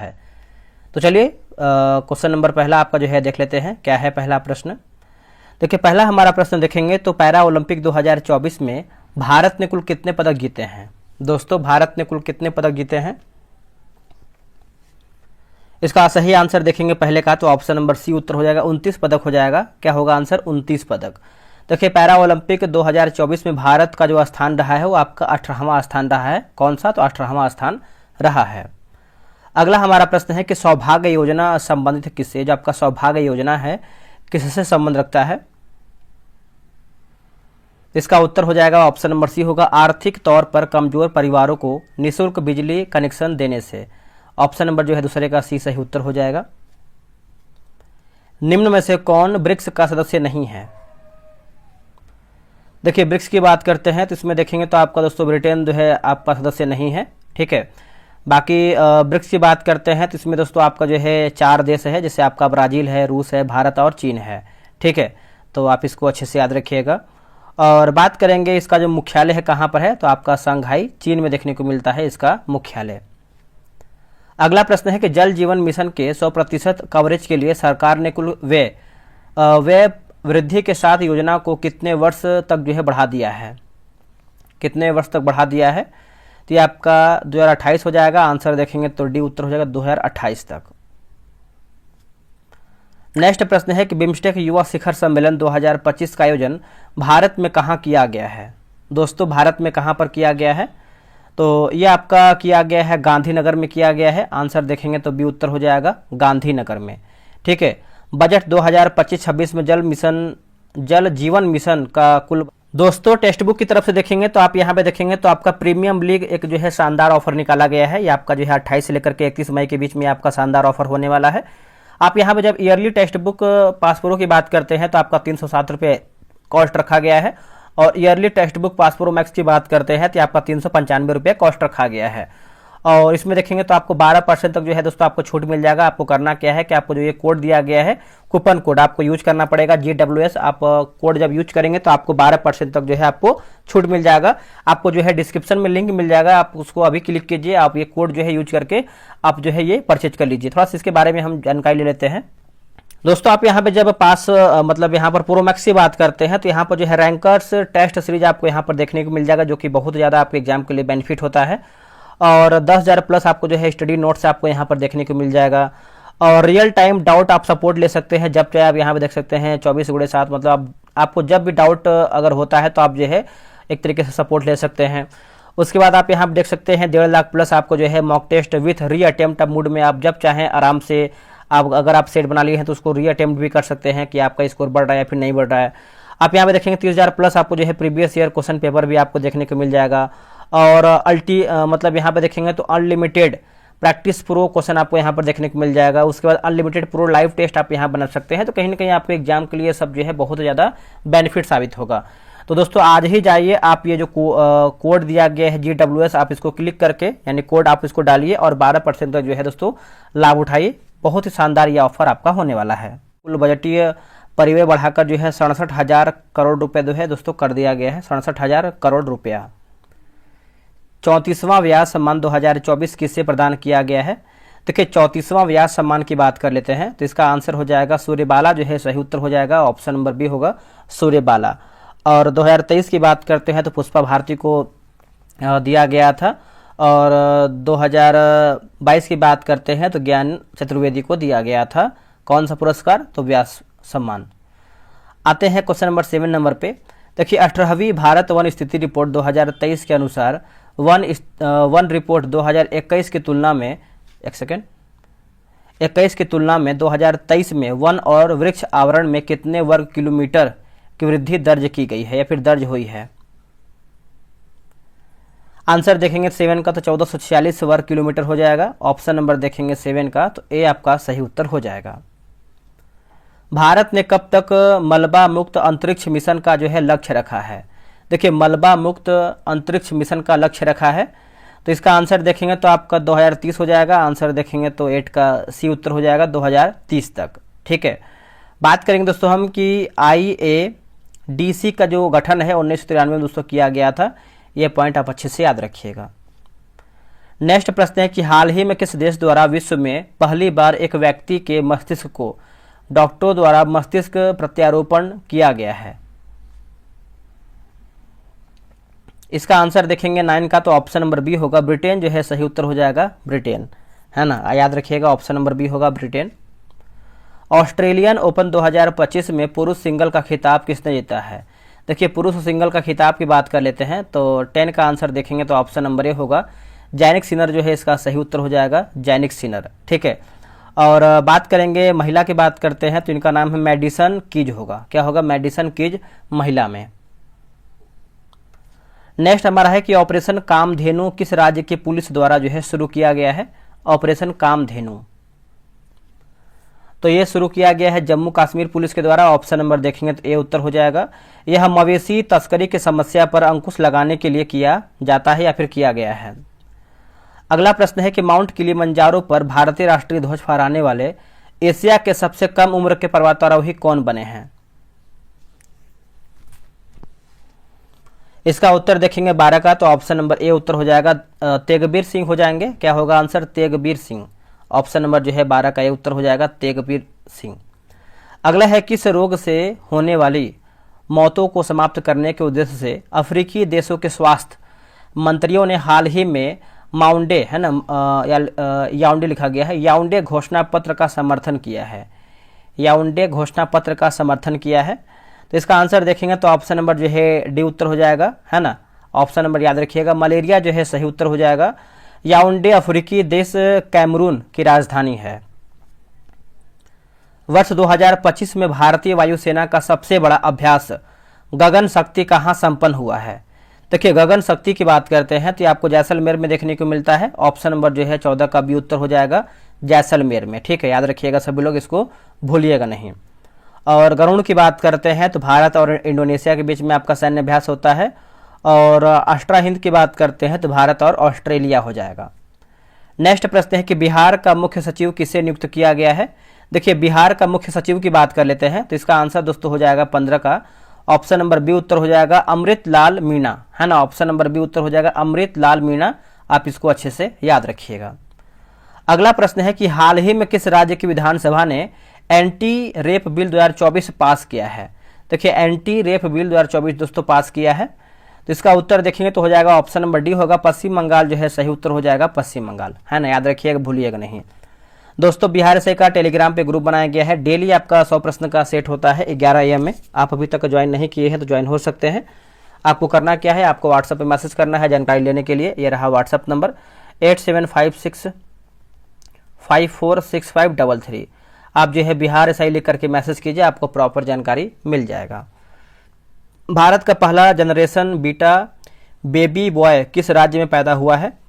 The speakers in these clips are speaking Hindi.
है। तो चलिए क्वेश्चन नंबर पहला आपका जो है देख लेते हैं, क्या है पहला प्रश्न। देखिए पहला हमारा प्रश्न देखेंगे तो पैरा ओलंपिक 2024 में भारत ने कुल कितने पदक जीते हैं। दोस्तों भारत ने कुल कितने पदक जीते हैं, इसका सही आंसर देखेंगे पहले का तो ऑप्शन नंबर सी उत्तर हो जाएगा, 29 पदक हो जाएगा। क्या होगा आंसर, 29 पदक। देखिए पैरा ओलंपिक 2024 में भारत का जो स्थान रहा है वो आपका 18वां स्थान रहा है। कौन सा, तो 18वां स्थान रहा है। अगला हमारा प्रश्न है कि सौभाग्य योजना संबंधित किससे, जो आपका सौभाग्य योजना है किससे संबंध रखता है। इसका उत्तर हो जाएगा ऑप्शन नंबर सी होगा, आर्थिक तौर पर कमजोर परिवारों को निःशुल्क बिजली कनेक्शन देने से। ऑप्शन नंबर जो है दूसरे का सी सही उत्तर हो जाएगा। निम्न में से कौन ब्रिक्स का सदस्य नहीं है। देखिए ब्रिक्स की बात करते हैं तो इसमें देखेंगे तो आपका दोस्तों ब्रिटेन जो है आपका सदस्य नहीं है, ठीक है। बाकी ब्रिक्स की बात करते हैं तो इसमें दोस्तों आपका जो है 4 देश है, जैसे आपका ब्राज़ील है, रूस है, भारत और चीन है, ठीक है। तो आप इसको अच्छे से याद रखिएगा। और बात करेंगे इसका जो मुख्यालय है कहाँ पर है, तो आपका शंघाई चीन में देखने को मिलता है इसका मुख्यालय। अगला प्रश्न है कि जल जीवन मिशन के 100% कवरेज के लिए सरकार ने कुल व्यय वृद्धि के साथ योजना को कितने वर्ष तक जो है बढ़ा दिया है, कितने वर्ष तक बढ़ा दिया है। तो ये आपका 2028 हो जाएगा। आंसर देखेंगे तो डी उत्तर हो जाएगा 2028 तक। नेक्स्ट प्रश्न है कि बिम्स्टेक युवा शिखर सम्मेलन 2025 का आयोजन भारत में कहाँ किया गया है। दोस्तों भारत में कहाँ पर किया गया है, तो ये आपका किया गया है गांधीनगर में किया गया है। आंसर देखेंगे तो बी उत्तर हो जाएगा गांधीनगर में, ठीक है। बजट 2025-26 में जल जीवन मिशन का कुल। दोस्तों टेक्स्ट बुक की तरफ से देखेंगे तो आप यहाँ पे देखेंगे तो आपका प्रीमियम लीग एक जो है शानदार ऑफर निकाला गया है। ये आपका जो है 28 से लेकर के 31 मई के बीच में आपका शानदार ऑफर होने वाला है। आप यहाँ पे जब ईयरली टेक्स्ट बुक पासप्रो की बात करते हैं तो आपका 307 रुपये कॉस्ट रखा गया है, और ईयरली टेक्स्ट बुक पासप्रो मैक्स की बात करते हैं तो आपका 395 रुपये कॉस्ट रखा गया है। और इसमें देखेंगे तो आपको 12% तक जो है दोस्तों आपको छूट मिल जाएगा। आपको करना क्या है कि आपको जो ये कोड दिया गया है, कूपन कोड आपको यूज करना पड़ेगा GWS। आप कोड जब यूज करेंगे तो आपको 12% तक जो है आपको छूट मिल जाएगा। आपको जो है डिस्क्रिप्शन में लिंक मिल जाएगा, आप उसको अभी क्लिक कीजिए, आप ये कोड जो है यूज करके आप जो है ये परचेज कर लीजिए। थोड़ा सा इसके बारे में हम जानकारी ले लेते हैं। दोस्तों आप यहाँ पे जब पास मतलब यहाँ पर प्रो मैक्स की बात करते हैं तो यहाँ पर जो है रैंकर्स टेस्ट सीरीज आपको यहाँ पर देखने को मिल जाएगा, जो कि बहुत ज़्यादा आपके एग्जाम के लिए बेनिफिट होता है। और 10,000 प्लस आपको जो है स्टडी नोट्स आपको यहाँ पर देखने को मिल जाएगा। और रियल टाइम डाउट आप सपोर्ट ले सकते हैं, जब चाहे आप यहाँ पे देख सकते हैं 24/7, मतलब आपको जब भी डाउट अगर होता है तो आप जो है एक तरीके से सपोर्ट ले सकते हैं। उसके बाद आप यहाँ पे देख सकते हैं 1.5 लाख प्लस आपको जो है मॉक टेस्ट विथ री अटेम्प्ट मोड में आप जब चाहें आराम से आप अगर आप सेट बना लिए हैं तो उसको री अटेम्प्ट भी कर सकते हैं कि आपका स्कोर बढ़ रहा है या फिर नहीं बढ़ रहा है। आप यहाँ पे देखेंगे 30,000 प्लस आपको जो है प्रीवियस ईयर क्वेश्चन पेपर भी आपको देखने को मिल जाएगा। और मतलब यहाँ पे देखेंगे तो अनलिमिटेड प्रैक्टिस प्रो क्वेश्चन आपको यहाँ पर देखने को मिल जाएगा। उसके बाद अनलिमिटेड प्रो लाइव टेस्ट आप यहाँ बना सकते हैं। तो कहीं ना कहीं आपके एग्जाम के लिए सब जो है बहुत ज़्यादा बेनिफिट साबित होगा। तो दोस्तों आज ही जाइए, आप ये जो कोड दिया गया है GWS, आप इसको क्लिक करके यानी कोड आप इसको डालिए और 12% तक जो है दोस्तों लाभ उठाइए। बहुत ही शानदार ये ऑफर आपका होने वाला है। कुल बजटीय परिव्यय बढ़ाकर जो है 67,000 करोड़ रुपए जो है दोस्तों कर दिया गया है, 67,000 करोड़ रुपया। 34वां व्यास सम्मान 2024 किससे प्रदान किया गया है। देखिए 34वां व्यास सम्मान की बात कर लेते हैं तो इसका आंसर हो जाएगा सूर्यबाला जो है सही उत्तर हो जाएगा। ऑप्शन नंबर बी होगा सूर्यबाला। और 2023 की बात करते हैं तो पुष्पा भारती को दिया गया था। और 2022 की बात करते हैं तो ज्ञान चतुर्वेदी को दिया गया था। कौन सा पुरस्कार, तो व्यास सम्मान। आते हैं क्वेश्चन नंबर 7 नंबर पे। देखिए 18वीं भारत वन स्थिति रिपोर्ट 2023 के अनुसार वन रिपोर्ट 2021 की तुलना में 21 की तुलना में 2023 में वन और वृक्ष आवरण में कितने वर्ग किलोमीटर की वृद्धि दर्ज की गई है या फिर दर्ज हुई है। आंसर देखेंगे 7 का तो 1446 वर्ग किलोमीटर हो जाएगा। ऑप्शन नंबर देखेंगे 7 का तो ए आपका सही उत्तर हो जाएगा। भारत ने कब तक मलबा मुक्त अंतरिक्ष मिशन का जो है लक्ष्य रखा है। देखिए मलबा मुक्त अंतरिक्ष मिशन का लक्ष्य रखा है तो इसका आंसर देखेंगे तो आपका 2030 हो जाएगा। आंसर देखेंगे तो 8 का सी उत्तर हो जाएगा 2030 तक, ठीक है। बात करेंगे दोस्तों हम कि IADC का जो गठन है 1993 में दोस्तों किया गया था। ये पॉइंट आप अच्छे से याद रखिएगा। नेक्स्ट प्रश्न है कि हाल ही में किस देश द्वारा विश्व में पहली बार एक व्यक्ति के मस्तिष्क को डॉक्टरों द्वारा मस्तिष्क प्रत्यारोपण किया गया है? इसका आंसर देखेंगे 9 का, तो ऑप्शन नंबर बी होगा ब्रिटेन जो है सही उत्तर हो जाएगा, ब्रिटेन, है ना, याद रखिएगा ऑप्शन नंबर बी होगा ब्रिटेन। ऑस्ट्रेलियन ओपन 2025 में पुरुष सिंगल का खिताब किसने जीता है? देखिए पुरुष सिंगल का खिताब की बात कर लेते हैं तो 10 का आंसर देखेंगे तो ऑप्शन नंबर ए होगा, जैनिक सिनर जो है इसका सही उत्तर हो जाएगा, जैनिक सिनर, ठीक है। और बात करेंगे महिला की बात करते हैं तो इनका नाम है मैडिसन कीज होगा, क्या होगा, मैडिसन कीज महिला में। नेक्स्ट हमारा है कि ऑपरेशन कामधेनु किस राज्य की पुलिस द्वारा जो है शुरू किया गया है? ऑपरेशन कामधेनु तो ये शुरू किया गया है जम्मू कश्मीर पुलिस के द्वारा, ऑप्शन नंबर देखेंगे तो ए उत्तर हो जाएगा। यह मवेशी तस्करी की समस्या पर अंकुश लगाने के लिए किया जाता है या फिर किया गया है। अगला प्रश्न है कि माउंट किलिमंजारो पर भारतीय राष्ट्रीय ध्वज फहराने वाले एशिया के सबसे कम उम्र के पर्वतारोही कौन बने हैं? इसका उत्तर देखेंगे 12 का, तो ऑप्शन नंबर ए उत्तर हो जाएगा, तेगबीर सिंह हो जाएंगे, क्या होगा answer, Tegbir Singh, option number जो है 12 का ये उत्तर हो जाएगा, तेगबीर सिंह। अगला है किस रोग से होने वाली मौतों को समाप्त करने के उद्देश्य से अफ्रीकी देशों के स्वास्थ्य मंत्रियों ने हाल ही में माउंडे, है ना, याउंडे लिखा गया है, याउंडे घोषणा पत्र का समर्थन किया है, याउंडे घोषणा पत्र का समर्थन किया है। तो इसका आंसर देखेंगे तो ऑप्शन नंबर जो है डी उत्तर हो जाएगा, है ना, ऑप्शन नंबर याद रखिएगा, मलेरिया जो है सही उत्तर हो जाएगा। याउंडे अफ्रीकी देश कैमरून की राजधानी है। वर्ष 2025 में भारतीय वायुसेना का सबसे बड़ा अभ्यास गगन शक्ति कहां संपन्न हुआ है? देखिए गगन शक्ति की बात करते हैं तो ये आपको जैसलमेर में देखने को मिलता है, ऑप्शन नंबर जो है 14 का बी उत्तर हो जाएगा, जैसलमेर में, ठीक है, याद रखिएगा सभी लोग, इसको भूलिएगा नहीं। और गरुड़ की बात करते हैं तो भारत और इंडोनेशिया के बीच में आपका सैन्य अभ्यास होता है। और अष्टरा हिंद की बात करते हैं तो भारत और ऑस्ट्रेलिया हो जाएगा। नेक्स्ट प्रश्न है कि बिहार का मुख्य सचिव किसे नियुक्त किया गया है? देखिए बिहार का मुख्य सचिव की बात कर लेते हैं तो इसका आंसर दोस्तों हो जाएगा 15 का, ऑप्शन नंबर बी उत्तर हो जाएगा, अमृत लाल मीणा, है ना, ऑप्शन नंबर बी उत्तर हो जाएगा, अमृत लाल मीणा, आप इसको अच्छे से याद रखिएगा। अगला प्रश्न है कि हाल ही में किस राज्य की विधानसभा ने एंटी रेप बिल 2024 पास किया है? देखिए एंटी रेप बिल 2024 दोस्तों पास किया है, तो इसका उत्तर देखेंगे तो हो जाएगा ऑप्शन नंबर डी होगा, पश्चिम बंगाल जो है सही उत्तर हो जाएगा, पश्चिम बंगाल, है ना, याद रखिएगा भूलिएगा नहीं। दोस्तों बिहार से का टेलीग्राम पे ग्रुप बनाया गया है, डेली आपका 100 प्रश्न का सेट होता है 11 AM में, आप अभी तक ज्वाइन नहीं किए हैं तो ज्वाइन हो सकते हैं। आपको करना क्या है, आपको व्हाट्सएप पे मैसेज करना है जानकारी लेने के लिए, ये रहा व्हाट्सएप नंबर 8756546533। आप जो है बिहार ऐसा ही लिख करके मैसेज कीजिए, आपको प्रॉपर जानकारी मिल जाएगा। भारत का पहला जनरेशन बीटा बेबी बॉय किस राज्य में पैदा हुआ है?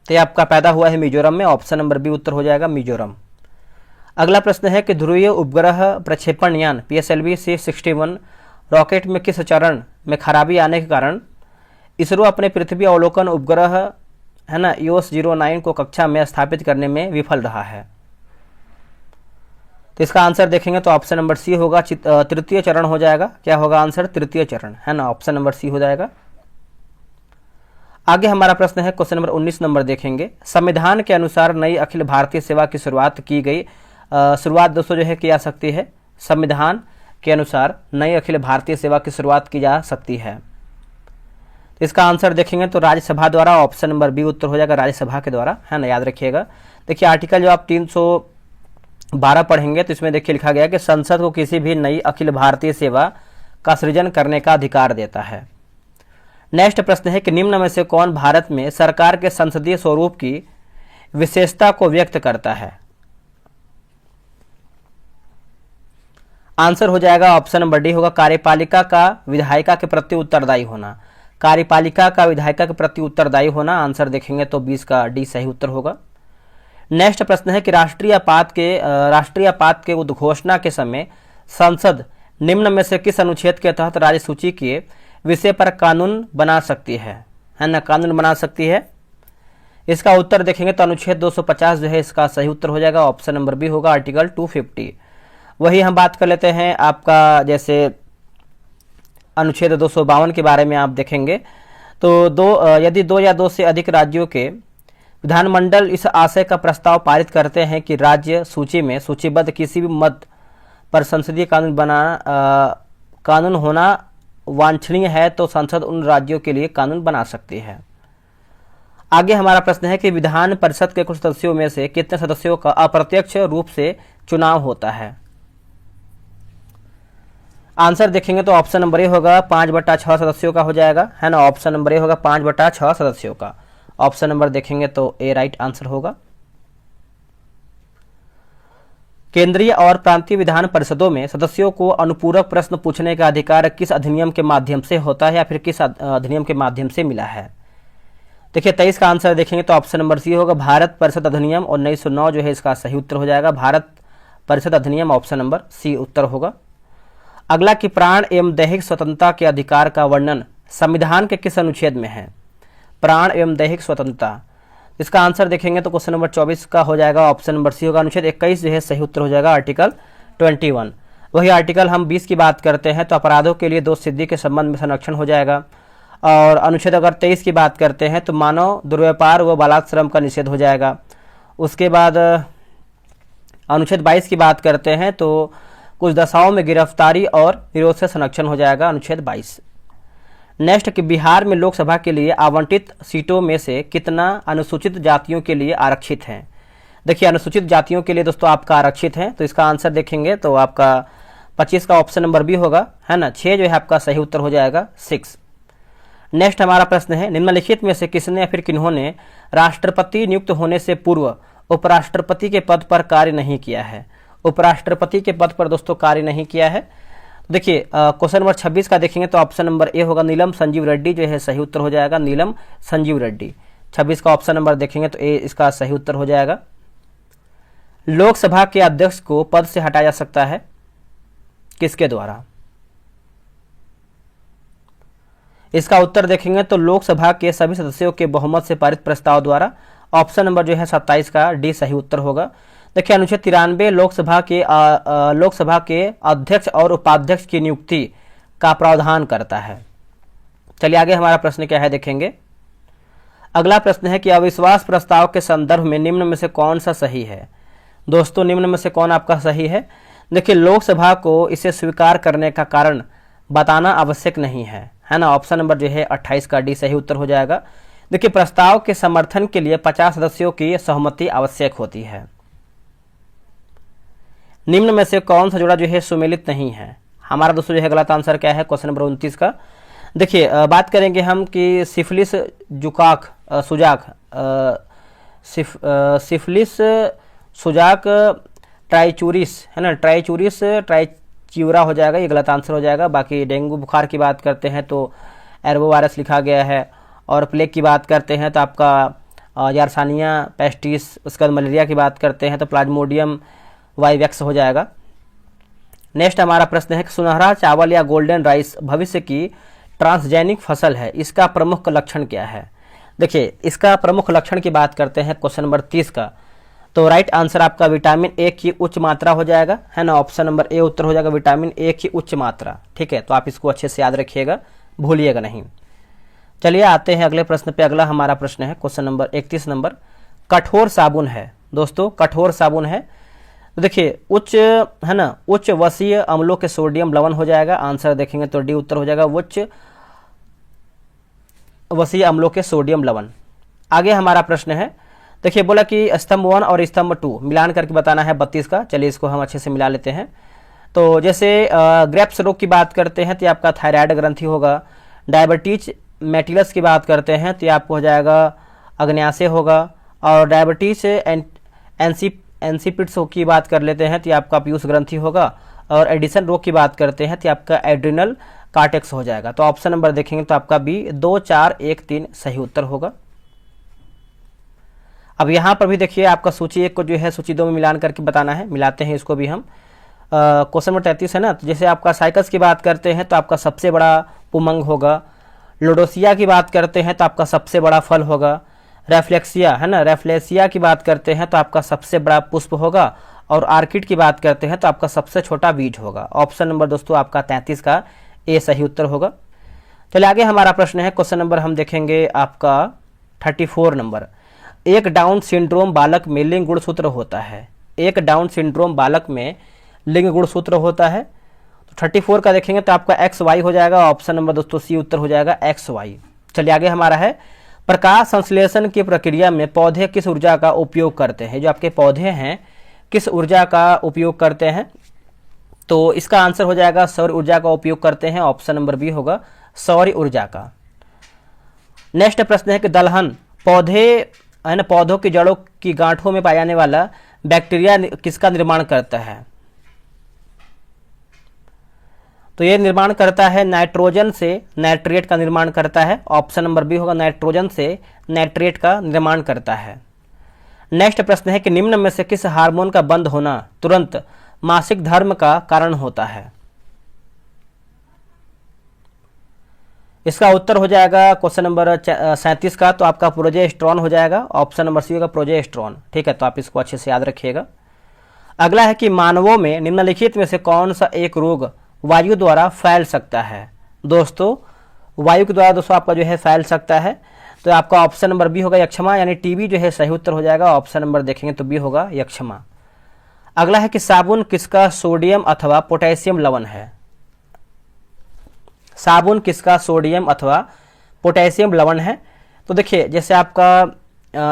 तो ये आपका पैदा हुआ है मिजोरम में, ऑप्शन नंबर बी उत्तर हो जाएगा, मिजोरम। अगला प्रश्न है कि ध्रुवीय उपग्रह प्रक्षेपण यान PSLV C61 रॉकेट में किस चरण में खराबी आने के कारण इसरो अपने पृथ्वी अवलोकन उपग्रह, है ना, EOS-09 को कक्षा में स्थापित करने में विफल रहा है? तो इसका आंसर देखेंगे तो ऑप्शन नंबर सी होगा, तृतीय चरण हो जाएगा, क्या होगा आंसर, तृतीय चरण, है ना, ऑप्शन नंबर सी हो जाएगा। आगे हमारा प्रश्न है क्वेश्चन नंबर 19 नंबर देखेंगे, संविधान के अनुसार नई अखिल भारतीय सेवा की शुरुआत की गई, शुरुआत दोस्तों जो है की जा सकती है, संविधान के अनुसार नई अखिल भारतीय सेवा की शुरुआत की जा सकती है। इसका आंसर देखेंगे तो राज्यसभा द्वारा, ऑप्शन नंबर बी उत्तर हो जाएगा, राज्यसभा के द्वारा, है ना, याद रखिएगा। देखिए आर्टिकल जो आप 312 पढ़ेंगे तो इसमें देखिए लिखा गया कि संसद को किसी भी नई अखिल भारतीय सेवा का सृजन करने का अधिकार देता है। नेक्स्ट प्रश्न है कि निम्न में से कौन भारत में सरकार के संसदीय स्वरूप की विशेषता को व्यक्त करता है? आंसर हो जाएगा ऑप्शन नंबर डी होगा, कार्यपालिका का विधायिका के प्रति उत्तरदायी होना, कार्यपालिका का विधायिका के प्रति उत्तरदायी होना, आंसर देखेंगे तो 20 का डी सही उत्तर होगा। नेक्स्ट प्रश्न है कि राष्ट्रीय आपात के उद्घोषणा के समय संसद निम्न में से किस अनुच्छेद के तहत राज्य सूची के विषय पर कानून बना सकती है ना, कानून बना सकती है? इसका उत्तर देखेंगे तो अनुच्छेद 250 जो है इसका सही उत्तर हो जाएगा, ऑप्शन नंबर बी होगा, आर्टिकल 250। वही हम बात कर लेते हैं आपका जैसे अनुच्छेद 252 के बारे में आप देखेंगे तो यदि दो या दो से अधिक राज्यों के विधानमंडल इस आशय का प्रस्ताव पारित करते हैं कि राज्य सूची में सूचीबद्ध किसी भी मद पर संसदीय कानून होना वांछनीय है तो संसद उन राज्यों के लिए कानून बना सकती है। आगे हमारा प्रश्न है कि विधान परिषद के कुछ सदस्यों में से कितने सदस्यों का अप्रत्यक्ष रूप से चुनाव होता है। आंसर देखेंगे तो ऑप्शन नंबर ए होगा 5/6 सदस्यों का हो जाएगा, है ना। ऑप्शन नंबर ए होगा 5/6 सदस्यों का। ऑप्शन नंबर देखेंगे तो ए राइट आंसर होगा। केंद्रीय और प्रांतीय विधान परिषदों में सदस्यों को अनुपूरक प्रश्न पूछने का अधिकार किस अधिनियम के माध्यम से होता है या फिर किस अधिनियम के माध्यम से मिला है। देखिए 23 का आंसर देखेंगे तो ऑप्शन नंबर सी होगा, भारत परिषद अधिनियम 1909 जो है इसका सही उत्तर हो जाएगा। भारत परिषद अधिनियम ऑप्शन नंबर सी उत्तर होगा। अगला कि प्राण एवं दैहिक स्वतंत्रता के अधिकार का वर्णन संविधान के किस अनुच्छेद में है। प्राण एवं दैहिक स्वतंत्रता, इसका आंसर देखेंगे तो क्वेश्चन नंबर 24 का हो जाएगा। ऑप्शन नंबर सी होगा। अनुच्छेद 21 जो है सही उत्तर हो जाएगा, आर्टिकल 21। वही आर्टिकल हम 20 की बात करते हैं तो अपराधों के लिए दोष सिद्धि के संबंध में संरक्षण हो जाएगा। और अनुच्छेद अगर 23 की बात करते हैं तो मानव दुर्व्यापार व बालात श्रम का निषेध हो जाएगा। उसके बाद अनुच्छेद 22 की बात करते हैं तो कुछ दशाओं में गिरफ्तारी और विरोध से संरक्षण हो जाएगा, अनुच्छेद 22। नेक्स्ट कि बिहार में लोकसभा के लिए आवंटित सीटों में से कितना अनुसूचित जातियों के लिए आरक्षित हैं। देखिए अनुसूचित जातियों के लिए दोस्तों आपका आरक्षित है, तो इसका आंसर देखेंगे तो आपका 25 का ऑप्शन नंबर बी होगा, है ना। 6 जो है आपका सही उत्तर हो जाएगा, 6। नेक्स्ट हमारा प्रश्न है, निम्नलिखित में से किसने या फिर किन्होंने राष्ट्रपति नियुक्त होने से पूर्व उपराष्ट्रपति के पद पर कार्य नहीं किया है। उपराष्ट्रपति के पद पर दोस्तों कार्य नहीं किया है। देखिए क्वेश्चन नंबर 26 का देखेंगे तो ऑप्शन नंबर ए होगा, नीलम संजीव रेड्डी जो है सही उत्तर हो जाएगा, नीलम संजीव रेड्डी। 26 का ऑप्शन नंबर देखेंगे तो ए इसका सही उत्तर हो जाएगा। लोकसभा के अध्यक्ष को पद से हटाया जा सकता है, किसके द्वारा। इसका उत्तर देखेंगे तो लोकसभा के सभी सदस्यों के बहुमत से पारित प्रस्ताव द्वारा। ऑप्शन नंबर जो है 27 का डी सही उत्तर होगा। देखिए अनुच्छेद 93 लोकसभा के अध्यक्ष और उपाध्यक्ष की नियुक्ति का प्रावधान करता है। चलिए आगे हमारा प्रश्न क्या है देखेंगे। अगला प्रश्न है कि अविश्वास प्रस्ताव के संदर्भ में निम्न में से कौन सा सही है। दोस्तों निम्न में से कौन आपका सही है। देखिए लोकसभा को इसे स्वीकार करने का कारण बताना आवश्यक नहीं है, है ना। ऑप्शन नंबर जो है 28 का डी सही उत्तर हो जाएगा। देखिए प्रस्ताव के समर्थन के लिए 50 सदस्यों की सहमति आवश्यक होती है। निम्न में से कौन सा जोड़ा जो है सुमेलित नहीं है। हमारा दोस्तों जो है गलत आंसर क्या है, क्वेश्चन नंबर 29 का। देखिए बात करेंगे हम कि सिफिलिस सुजाक ट्राइचूरिस, है ना। ट्राइचूरिस ट्राइच्यूरा हो जाएगा, ये गलत आंसर हो जाएगा। बाकी डेंगू बुखार की बात करते हैं तो एर्बोवायरस लिखा गया है, और प्लेग की बात करते हैं तो आपका यार्सानिया पेस्टिस, उसके बाद मलेरिया की बात करते हैं तो प्लाज्मोडियम वाइवेक्स हो जाएगा। नेक्स्ट हमारा प्रश्न है कि सुनहरा चावल या गोल्डन राइस भविष्य की ट्रांसजेनिक फसल है, इसका प्रमुख लक्षण क्या है। देखिए इसका प्रमुख लक्षण की बात करते हैं क्वेश्चन नंबर 30 का, तो राइट आंसर आपका विटामिन ए की उच्च मात्रा हो जाएगा, है ना। ऑप्शन नंबर ए उत्तर हो जाएगा, विटामिन ए की उच्च मात्रा। ठीक है, तो आप इसको अच्छे से याद रखिएगा, भूलिएगा नहीं। चलिए आते हैं अगले प्रश्न पे। अगला हमारा प्रश्न है क्वेश्चन नंबर 31 नंबर, कठोर साबुन है। दोस्तों कठोर साबुन है, तो देखिए उच्च, है ना, उच्च वसीय अम्लों के सोडियम लवण हो जाएगा। आंसर देखेंगे तो डी उत्तर हो जाएगा, उच्च वसीय अम्लों के सोडियम लवण। आगे हमारा प्रश्न है, देखिए बोला कि स्तंभ 1 और स्तंभ 2 मिलान करके बताना है 32 का। चलिए इसको हम अच्छे से मिला लेते हैं। तो जैसे ग्रेप्स रोग की बात करते हैं तो आपका थायराइड ग्रंथि होगा। डायबिटीज मेटिलस की बात करते हैं तो आपको हो जाएगा अग्न्याशय होगा। और डायबिटीज एंसिपिड्स की बात कर लेते हैं तो आपका पीयूष ग्रंथि होगा। और एडिसन रोग की बात करते हैं तो आपका एड्रिनल कार्टेक्स हो जाएगा। तो ऑप्शन नंबर देखेंगे तो आपका बी 2, 4, 1, 3 सही उत्तर होगा। अब यहाँ पर भी देखिए आपका सूची 1 को जो है सूची 2 में मिलान करके बताना है। मिलाते हैं इसको भी हम। क्वेश्चन नंबर 33 है ना, तो जैसे आपका साइकस की बात करते हैं तो आपका सबसे बड़ा पुमंग होगा। लोडोसिया की बात करते हैं तो आपका सबसे बड़ा फल होगा। रेफ्लेक्सिया, है ना, रेफ्लेसिया की बात करते हैं तो आपका सबसे बड़ा पुष्प होगा। और आर्किड की बात करते हैं तो आपका सबसे छोटा बीज होगा। ऑप्शन नंबर दोस्तों आपका 33 का ए सही उत्तर होगा। चलिए आगे हमारा प्रश्न है, क्वेश्चन नंबर हम देखेंगे आपका 34 नंबर। एक डाउन सिंड्रोम बालक में लिंग गुणसूत्र होता है। एक डाउन सिंड्रोम बालक में लिंग गुणसूत्र होता है। तो 34 का देखेंगे तो आपका एक्स वाई हो जाएगा। ऑप्शन नंबर दोस्तों सी उत्तर हो जाएगा एक्स वाई। चलिए आगे हमारा है, प्रकाश संश्लेषण की प्रक्रिया में पौधे किस ऊर्जा का उपयोग करते हैं। जो आपके पौधे हैं किस ऊर्जा का उपयोग करते हैं, तो इसका आंसर हो जाएगा सौर ऊर्जा का उपयोग करते हैं। ऑप्शन नंबर बी होगा सौर ऊर्जा का। नेक्स्ट प्रश्न है कि दलहन पौधे है ना, पौधों की जड़ों की गांठों में पाया जाने वाला बैक्टीरिया किसका निर्माण करता है। तो ये निर्माण करता है नाइट्रोजन से नाइट्रेट का निर्माण करता है। ऑप्शन नंबर बी होगा नाइट्रोजन से नाइट्रेट का निर्माण करता है। नेक्स्ट प्रश्न है कि निम्न में से किस हार्मोन का बंद होना तुरंत मासिक धर्म का कारण होता है। इसका उत्तर हो जाएगा क्वेश्चन नंबर 37 का, तो आपका प्रोजेस्टेरॉन हो जाएगा। ऑप्शन नंबर सी होगा प्रोजेस्टेरॉन। ठीक है, तो आप इसको अच्छे से याद रखिएगा। अगला है कि मानवों में निम्नलिखित में से कौन सा एक रोग वायु द्वारा फैल सकता है। दोस्तों वायु के द्वारा दोस्तों आपका जो है फैल सकता है, तो आपका ऑप्शन नंबर बी होगा यक्षमा, यानी टीबी जो है सही उत्तर हो जाएगा। ऑप्शन नंबर देखेंगे तो बी होगा यक्षमा। अगला है कि साबुन किसका सोडियम अथवा पोटेशियम लवण है। साबुन किसका सोडियम अथवा पोटेशियम लवण है। तो देखिए जैसे आपका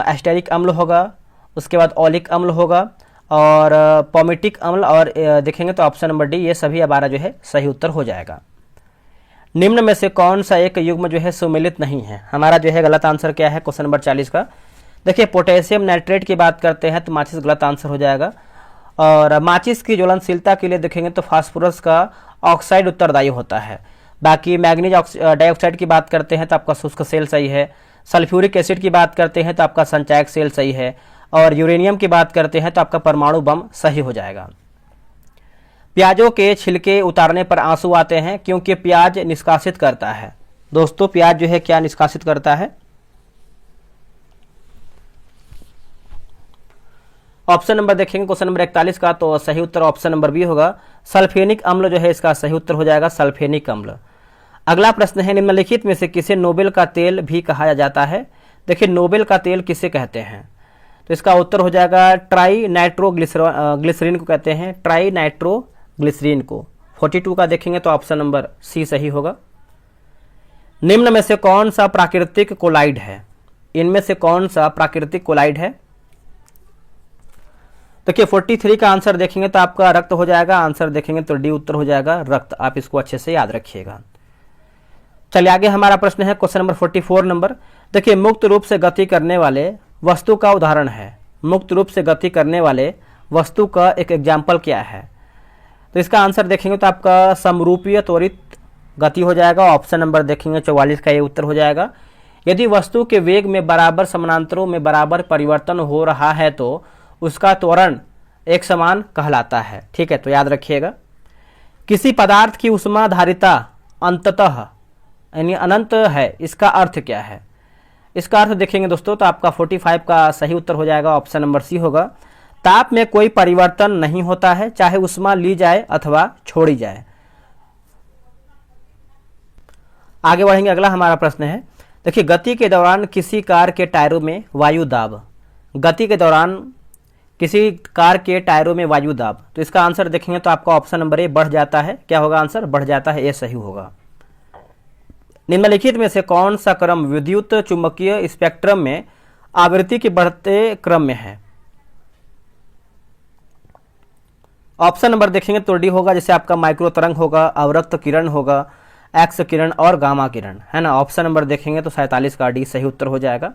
एस्टेरिक अम्ल होगा, उसके बाद ओलिक अम्ल होगा और पोमेटिक अम्ल, और देखेंगे तो ऑप्शन नंबर डी, ये सभी 12 जो है सही उत्तर हो जाएगा। निम्न में से कौन सा एक युग्म जो है सुमेलित नहीं है। हमारा जो है गलत आंसर क्या है क्वेश्चन नंबर 40 का। देखिए पोटेशियम नाइट्रेट की बात करते हैं तो माचिस गलत आंसर हो जाएगा। और माचिस की ज्वलनशीलता के लिए देखेंगे तो फास्फोरस का ऑक्साइड उत्तरदायी होता है। बाकी मैग्नीज डाइऑक्साइड की बात करते हैं तो आपका शुष्क सेल सही है। सल्फ्यूरिक एसिड की बात करते हैं तो आपका संचायक सेल सही है। और यूरेनियम की बात करते हैं तो आपका परमाणु बम सही हो जाएगा। प्याजों के छिलके उतारने पर आंसू आते हैं क्योंकि प्याज निष्कासित करता है। दोस्तों प्याज जो है क्या निष्कासित करता है। ऑप्शन नंबर देखेंगे क्वेश्चन नंबर 41 का, तो सही उत्तर ऑप्शन नंबर बी होगा सल्फेनिक अम्ल जो है इसका सही उत्तर हो जाएगा सल्फेनिक अम्ल। अगला प्रश्न है, निम्नलिखित में से किसे नोबेल का तेल भी कहा जाता है। देखिए नोबेल का तेल किसे कहते हैं, तो इसका उत्तर हो जाएगा ट्राई नाइट्रोग्लिसरीन को कहते हैं, ट्राई नाइट्रोग्लिसरीन को। 42 का देखेंगे तो ऑप्शन नंबर सी सही होगा। निम्न में से कौन सा प्राकृतिक कोलाइड है। इनमें से कौन सा प्राकृतिक कोलाइड है। देखिए 43 का आंसर देखेंगे तो आपका रक्त हो जाएगा। आंसर देखेंगे तो डी उत्तर हो जाएगा रक्त। आप इसको अच्छे से याद रखिएगा। चलिए आगे हमारा प्रश्न है क्वेश्चन नंबर 44 नंबर। देखिए मुक्त रूप से गति करने वाले वस्तु का उदाहरण है। मुक्त रूप से गति करने वाले वस्तु का एक एग्जाम्पल क्या है। तो इसका आंसर देखेंगे तो आपका समरूपीय त्वरित गति हो जाएगा। ऑप्शन नंबर देखेंगे 44 का ये उत्तर हो जाएगा। यदि वस्तु के वेग में बराबर समानांतरों में बराबर परिवर्तन हो रहा है तो उसका त्वरण एक समान कहलाता है। ठीक है, तो याद रखिएगा। किसी पदार्थ की ऊष्माधारिता अंततः यानी अनंत है, इसका अर्थ क्या है। इसका अर्थ देखेंगे दोस्तों तो आपका 45 का सही उत्तर हो जाएगा। ऑप्शन नंबर सी होगा ताप में कोई परिवर्तन नहीं होता है, चाहे ऊष्मा ली जाए अथवा छोड़ी जाए। आगे बढ़ेंगे, अगला हमारा प्रश्न है। देखिए गति के दौरान किसी कार के टायरों में वायु दाब। गति के दौरान किसी कार के टायरों में वायु दाब, तो इसका आंसर देखेंगे तो आपका ऑप्शन नंबर ए बढ़ जाता है। क्या होगा आंसर, बढ़ जाता है, ये सही होगा। निम्नलिखित में से कौन सा क्रम विद्युत चुंबकीय स्पेक्ट्रम में आवृत्ति के बढ़ते क्रम में है। ऑप्शन नंबर देखेंगे तो डी होगा, जैसे आपका माइक्रो तरंग होगा, अवरक्त किरण होगा, एक्स किरण और गामा किरण, है ना। ऑप्शन नंबर देखेंगे तो 47 का डी सही उत्तर हो जाएगा।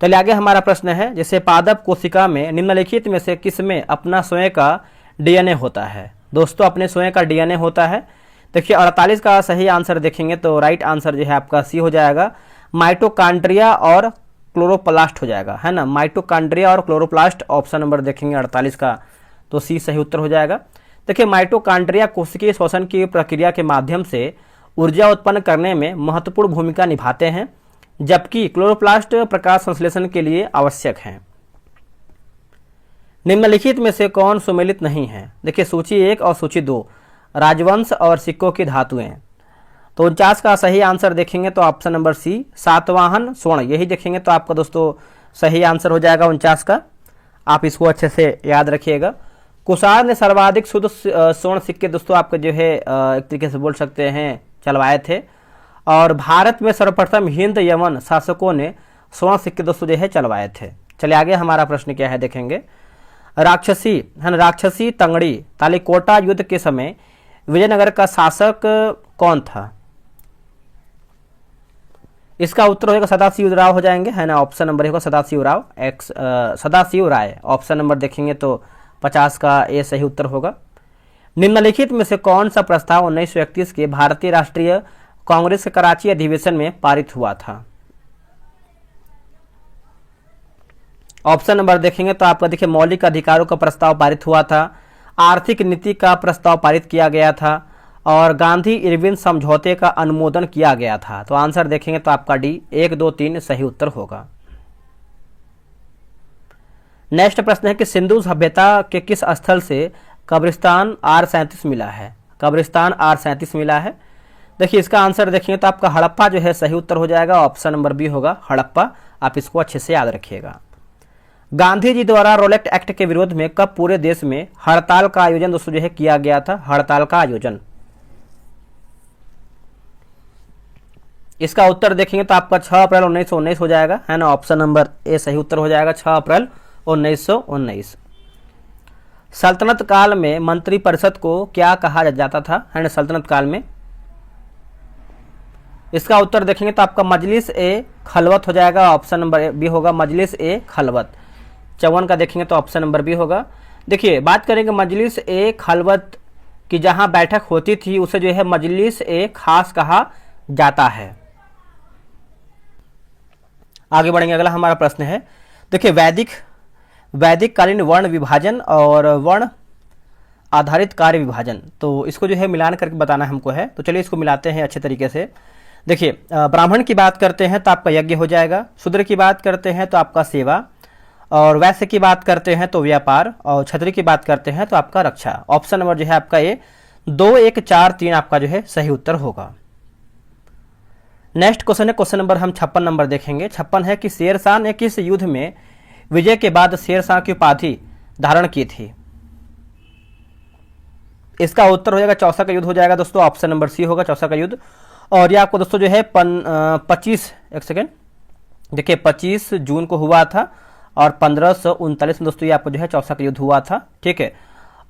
चलिए आगे हमारा प्रश्न है, जैसे पादप कोशिका में निम्नलिखित में से किसमें अपना स्वयं का डीएनए होता है। दोस्तों अपने स्वयं का डीएनए होता है। देखिए 48 का सही आंसर देखेंगे तो राइट आंसर जो है आपका सी हो जाएगा, माइटोकॉन्ड्रिया और क्लोरोप्लास्ट हो जाएगा, है ना। माइटोकॉन्ड्रिया और क्लोरोप्लास्ट ऑप्शन नंबर देखेंगे 48 का, तो सी सही उत्तर हो जाएगा। देखिए माइटोकॉन्ड्रिया कोशिकीय श्वसन की प्रक्रिया के माध्यम से ऊर्जा उत्पन्न करने में महत्वपूर्ण भूमिका निभाते हैं, जबकि क्लोरोप्लास्ट प्रकाश संश्लेषण के लिए आवश्यक हैं। निम्नलिखित में से कौन सुमेलित नहीं है। देखिए सूची 1 और सूची 2 राजवंश और सिक्कों की धातुएं। तो 49 का सही आंसर देखेंगे तो ऑप्शन नंबर सी सातवाहन स्वर्ण, यही देखेंगे तो आपका दोस्तों सही आंसर हो जाएगा 49 का। आप इसको अच्छे से याद रखिएगा। कुषाण ने सर्वाधिक शुद्ध स्वर्ण सिक्के दोस्तों आपके जो है एक तरीके से बोल सकते हैं चलवाए थे। और भारत में सर्वप्रथम हिंद यमन शासकों ने स्वर्ण सिक्के दोस्तों जो है चलवाए थे। चलिए आगे हमारा प्रश्न क्या है देखेंगे। राक्षसी तंगड़ी तालिकोटा युद्ध के समय विजयनगर का शासक कौन था? इसका उत्तर होगा सदाशिव राव हो जाएंगे, है ना। ऑप्शन नंबर होगा सदाशिव राव, सदाशिव राय। ऑप्शन नंबर देखेंगे तो 50 का ए सही उत्तर होगा। निम्नलिखित में से कौन सा प्रस्ताव 1931 के भारतीय राष्ट्रीय कांग्रेस के कराची अधिवेशन में पारित हुआ था? ऑप्शन नंबर देखेंगे तो आपका देखिए मौलिक अधिकारों का प्रस्ताव पारित हुआ था, आर्थिक नीति का प्रस्ताव पारित किया गया था और गांधी इरविन समझौते का अनुमोदन किया गया था। तो आंसर देखेंगे तो आपका डी 1, 2, 3 सही उत्तर होगा। नेक्स्ट प्रश्न है कि सिंधु सभ्यता के किस स्थल से कब्रिस्तान R37 मिला है? कब्रिस्तान R37 मिला है। देखिए इसका आंसर देखेंगे तो आपका हड़प्पा जो है सही उत्तर हो जाएगा। ऑप्शन नंबर बी होगा हड़प्पा। आप इसको अच्छे से याद रखिएगा। गांधी जी द्वारा रोलेक्ट एक्ट के विरोध में कब पूरे देश में हड़ताल का आयोजन दोस्तों जो है किया गया था? हड़ताल का आयोजन, इसका उत्तर देखेंगे तो आपका 6 अप्रैल 1919 हो जाएगा, है ना। ऑप्शन नंबर ए सही उत्तर हो जाएगा 6 अप्रैल 1919। सल्तनत काल में मंत्रिपरिषद को क्या कहा जाता था, है ना, सल्तनत काल में? इसका उत्तर देखेंगे तो आपका मजलिस ए खलवत हो जाएगा। ऑप्शन नंबर बी होगा मजलिस ए खलवत। 54 का देखेंगे तो ऑप्शन नंबर बी होगा। देखिए बात करेंगे मजलिस ए खलवत की जहां बैठक होती थी उसे जो है मजलिस ए खास कहा जाता है। आगे बढ़ेंगे। अगला हमारा प्रश्न है देखिए वैदिक कालीन वर्ण विभाजन और वर्ण आधारित कार्य विभाजन, तो इसको जो है मिलान करके बताना हमको है। तो चलिए इसको मिलाते हैं अच्छे तरीके से। देखिए ब्राह्मण की बात करते हैं तो आपका यज्ञ हो जाएगा, शूद्र की बात करते हैं तो आपका सेवा, और वैश्य की बात करते हैं तो व्यापार, और क्षत्रिय की बात करते हैं तो आपका रक्षा। ऑप्शन नंबर जो है आपका ये 2, 1, 4, 3 आपका जो है सही उत्तर होगा। नेक्स्ट क्वेश्चन है क्वेश्चन नंबर हम 56 नंबर देखेंगे। 56 है कि शेरशाह ने किस युद्ध में विजय के बाद शेरशाह की उपाधि धारण की थी? इसका उत्तर हो जाएगा चौसा का युद्ध हो जाएगा दोस्तों। ऑप्शन नंबर सी होगा चौसा का युद्ध। और ये आपको दोस्तों जो है 25 जून को हुआ था और 1539 में दोस्तों ये आपको जो है चौसा का युद्ध हुआ था, ठीक है।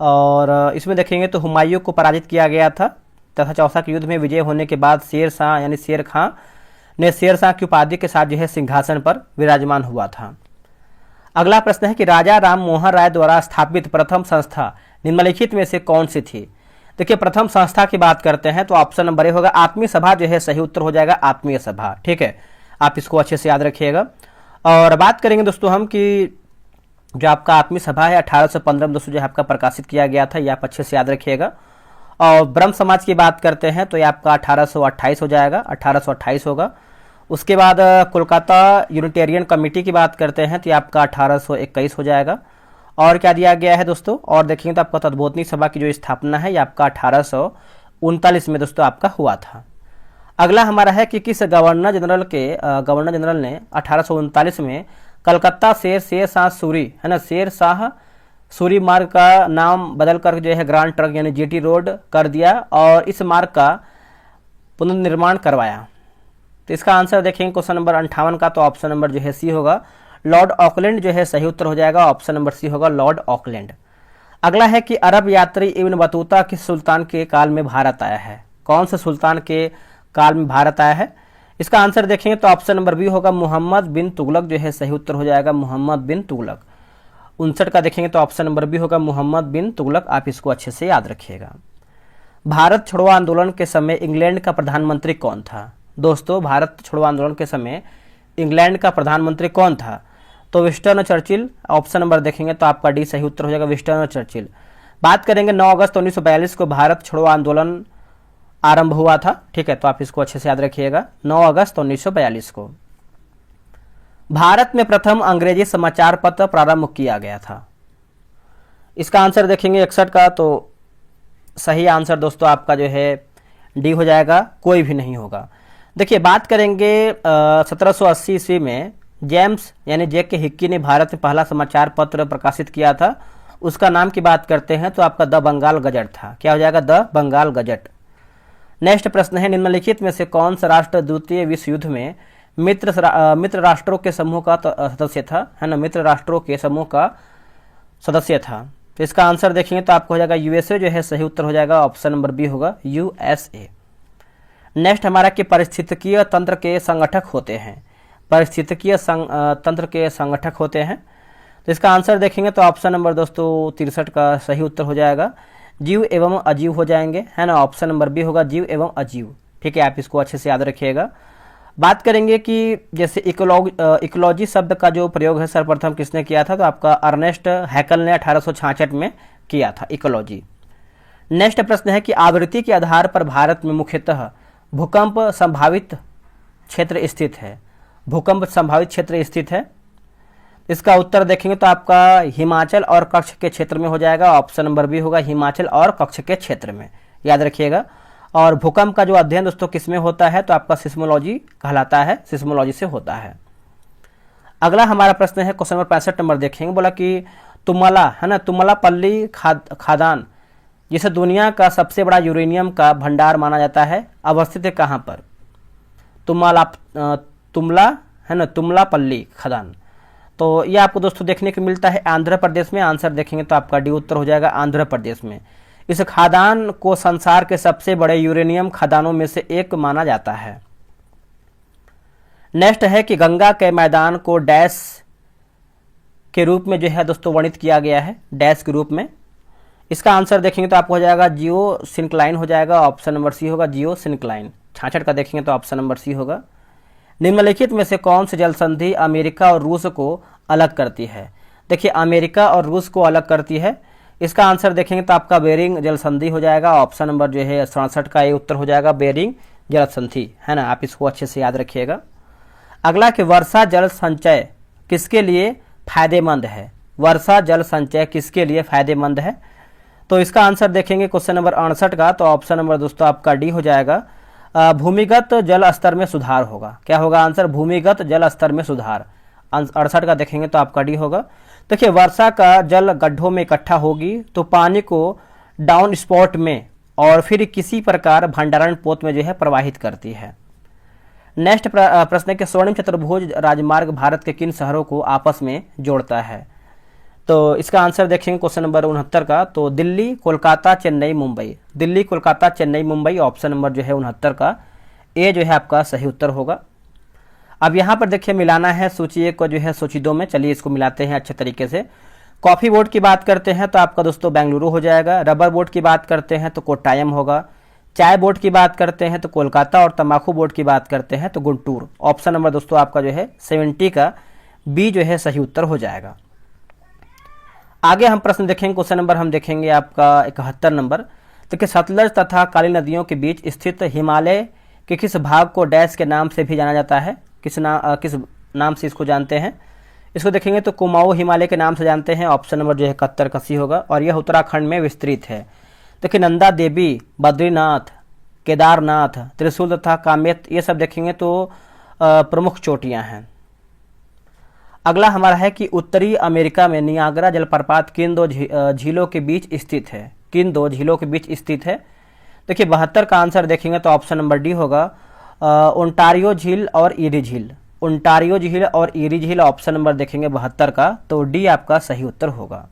और इसमें देखेंगे तो हुमायूं को पराजित किया गया था तथा चौसा के युद्ध में विजय होने के बाद शेरशाह यानी शेर खां ने शेरशाह की उपाधि के साथ जो है सिंहासन पर विराजमान हुआ था। अगला प्रश्न है कि राजा राम मोहन राय द्वारा स्थापित प्रथम संस्था निम्नलिखित में से कौन सी थी? देखिए प्रथम संस्था की बात करते हैं तो ऑप्शन नंबर ए होगा आत्मीय सभा जो है सही उत्तर हो जाएगा आत्मीय सभा, ठीक है। आप इसको अच्छे से याद रखिएगा। और बात करेंगे दोस्तों हम कि जो आपका आत्मीय सभा है 1815 में दोस्तों जो है आपका प्रकाशित किया गया था, ये आप अच्छे से याद रखिएगा। और ब्रह्म समाज की बात करते हैं तो ये आपका 1828 हो जाएगा, 1828 होगा। उसके बाद कोलकाता यूनिटेरियन कमेटी की बात करते हैं तो ये आपका 1821 हो जाएगा। और क्या दिया गया है दोस्तों, और देखेंगे तो आपका तद्बोधनी सभा की जो स्थापना है ये आपका 1839 में दोस्तों आपका हुआ था। अगला हमारा है कि किस गवर्नर जनरल ने 1839 में कलकत्ता से शेरशाह सूरी, है ना, शेरशाह सूरी मार्ग का नाम बदल कर जो है ग्रांड ट्रंक यानी जीटी रोड कर दिया और इस मार्ग का पुनर्निर्माण करवाया? तो इसका आंसर देखेंगे क्वेश्चन नंबर 58 का, तो ऑप्शन नंबर जो है सी होगा लॉर्ड ऑकलैंड जो है सही उत्तर हो जाएगा। ऑप्शन नंबर सी होगा लॉर्ड ऑकलैंड। अगला है कि अरब यात्री इब्न बतूता किस सुल्तान के काल में भारत आया है? कौन से सुल्तान के काल में भारत आया है? इसका आंसर देखेंगे तो ऑप्शन नंबर बी होगा मोहम्मद बिन तुगलक जो है सही उत्तर हो जाएगा मोहम्मद बिन तुगलक। 59 का देखेंगे तो ऑप्शन नंबर बी होगा मोहम्मद बिन तुगलक। आप इसको अच्छे से याद रखिएगा। भारत छोड़ो आंदोलन के समय इंग्लैंड का प्रधानमंत्री कौन था? दोस्तों भारत छोड़ो आंदोलन के समय इंग्लैंड का प्रधानमंत्री कौन था? तो विंस्टन चर्चिल। ऑप्शन नंबर देखेंगे तो आपका डी सही उत्तर हो जाएगा विंस्टन चर्चिल। बात करेंगे 9 अगस्त 1942 को भारत छोड़ो आंदोलन आरंभ हुआ था, ठीक है, तो आप इसको अच्छे से याद रखिएगा 9 अगस्त 1942 को। भारत में प्रथम अंग्रेजी समाचार पत्र प्रारंभ किया गया था? इसका आंसर देखेंगे 61 का, तो सही आंसर दोस्तों आपका जो है डी हो जाएगा, कोई भी नहीं होगा। देखिए बात करेंगे 1780 ईस्वी में जेम्स यानी जे.के. हिक्की ने भारत में पहला समाचार पत्र प्रकाशित किया था, उसका नाम की बात करते हैं तो आपका द बंगाल गजट था। क्या हो जाएगा? The Bengal gazette. नेक्स्ट प्रश्न है, निम्नलिखित में से कौन सा राष्ट्र द्वितीय विश्व युद्ध में मित्र राष्ट्रों के समूह का सदस्य था, है ना, मित्र राष्ट्रों के समूह का सदस्य था। तो इसका आंसर देखेंगे तो आपको हो जाएगा यूएसए जो है सही उत्तर हो जाएगा, ऑप्शन नंबर बी होगा यूएसए। नेक्स्ट हमारा कि पारिस्थितिकीय तंत्र के संगठक होते हैं, पारिस्थितिकीय तंत्र के संगठक होते हैं। तो इसका आंसर देखेंगे तो ऑप्शन नंबर दोस्तों 63 का सही उत्तर हो जाएगा, जीव एवं अजीव हो जाएंगे, है ना, ऑप्शन नंबर बी होगा जीव एवं अजीव। ठीक है, आप इसको अच्छे से याद रखिएगा। बात करेंगे कि जैसे इकोलॉजी शब्द का जो प्रयोग है सर्वप्रथम किसने किया था, तो आपका अर्नेस्ट हैकल ने 1866 में किया था इकोलॉजी। नेक्स्ट प्रश्न है कि आवृत्ति के आधार पर भारत में मुख्यतः भूकंप संभावित क्षेत्र स्थित है, भूकंप संभावित क्षेत्र स्थित है। इसका उत्तर देखेंगे तो आपका हिमाचल और कच्छ के क्षेत्र में हो जाएगा, ऑप्शन नंबर बी होगा हिमाचल और कच्छ के क्षेत्र में, याद रखिएगा। और भूकंप का जो अध्ययन दोस्तों किसमें होता है, तो आपका सिस्मोलॉजी कहलाता है, सिस्मोलॉजी से होता है। अगला हमारा प्रश्न है क्वेश्चन नंबर 65 नंबर देखेंगे, बोला कि तुमला, है ना, तुमलापल्ली खादान जिसे दुनिया का सबसे बड़ा यूरेनियम का भंडार माना जाता है, अवस्थित है कहाँ पर? तुमला, है ना, तुमलापल्ली खदान। तो ये आपको दोस्तों देखने को मिलता है आंध्र प्रदेश में। आंसर देखेंगे तो आपका डी उत्तर हो जाएगा आंध्र प्रदेश में। इस खादान को संसार के सबसे बड़े यूरेनियम खदानों में से एक माना जाता है। नेक्स्ट है कि गंगा के मैदान को डैश के रूप में जो है दोस्तों वर्णित किया गया है, डैश के रूप में। इसका आंसर देखेंगे तो आपको हो जाएगा जियो सिंक्लाइन हो जाएगा, ऑप्शन नंबर सी होगा जियो सिंक्लाइन। 66 का देखेंगे तो ऑप्शन नंबर सी होगा। निम्नलिखित में से कौन सी जल संधि अमेरिका और रूस को अलग करती है? देखिए अमेरिका और रूस को अलग करती है, इसका आंसर देखेंगे तो आपका बेरिंग जल संधि हो जाएगा, ऑप्शन नंबर जो है 67 का ये उत्तर हो जाएगा बेरिंग जल संधि, है ना, आप इसको अच्छे से याद रखिएगा। अगला कि वर्षा जल संचय किसके लिए फायदेमंद है? वर्षा जल संचय किसके लिए फायदेमंद है? तो इसका आंसर देखेंगे क्वेश्चन नंबर 68 का, तो ऑप्शन नंबर दोस्तों आपका डी हो जाएगा, भूमिगत जल स्तर में सुधार होगा। क्या होगा आंसर? भूमिगत जल स्तर में सुधार। 68 का देखेंगे तो आपका डी होगा। देखिए वर्षा का जल गड्ढों में इकट्ठा होगी तो पानी को डाउन स्पॉट में और फिर किसी प्रकार भंडारण पोत में जो है प्रवाहित करती है। नेक्स्ट प्रश्न है कि स्वर्णिम चतुर्भुज राजमार्ग भारत के किन शहरों को आपस में जोड़ता है? तो इसका आंसर देखेंगे क्वेश्चन नंबर 69 का, तो दिल्ली कोलकाता चेन्नई मुंबई, दिल्ली कोलकाता चेन्नई मुंबई, ऑप्शन नंबर जो है 69 का ए जो है आपका सही उत्तर होगा। अब यहाँ पर देखिए मिलाना है सूची 1 को जो है सूची 2 में, चलिए इसको मिलाते हैं अच्छे तरीके से। कॉफी बोर्ड की बात करते हैं तो आपका दोस्तों बेंगलुरु हो जाएगा, रबर बोर्ड की बात करते हैं तो कोट्टायम होगा, चाय बोर्ड की बात करते हैं तो कोलकाता, और तंबाकू बोर्ड की बात करते हैं तो गुंटूर। ऑप्शन नंबर दोस्तों आपका जो है 70 का बी जो है सही उत्तर हो जाएगा। आगे हम प्रश्न देखेंगे, क्वेश्चन नंबर हम देखेंगे आपका 71 नंबर। तो सतलज तथा काली नदियों के बीच स्थित हिमालय के किस भाग को डैश के नाम से भी जाना जाता है? किस नाम से इसको जानते हैं? इसको देखेंगे तो कुमाऊं हिमालय के नाम से जानते हैं, ऑप्शन नंबर जो है 71 का सी होगा, और यह उत्तराखंड में विस्तृत है। देखिए नंदा देवी, बद्रीनाथ, केदारनाथ, त्रिशूल तथा कामेत, ये सब देखेंगे तो प्रमुख चोटियां हैं। अगला हमारा है कि उत्तरी अमेरिका में नियाग्रा जलप्रपात किन दो झीलों के बीच स्थित है? किन दो झीलों के बीच स्थित है? देखिए 72 का आंसर देखेंगे तो ऑप्शन नंबर डी होगा, ओंटारियो झील और ईरी झील, ओंटारियो झील और ईरी झील, ऑप्शन नंबर देखेंगे 72 का, तो डी आपका सही उत्तर होगा।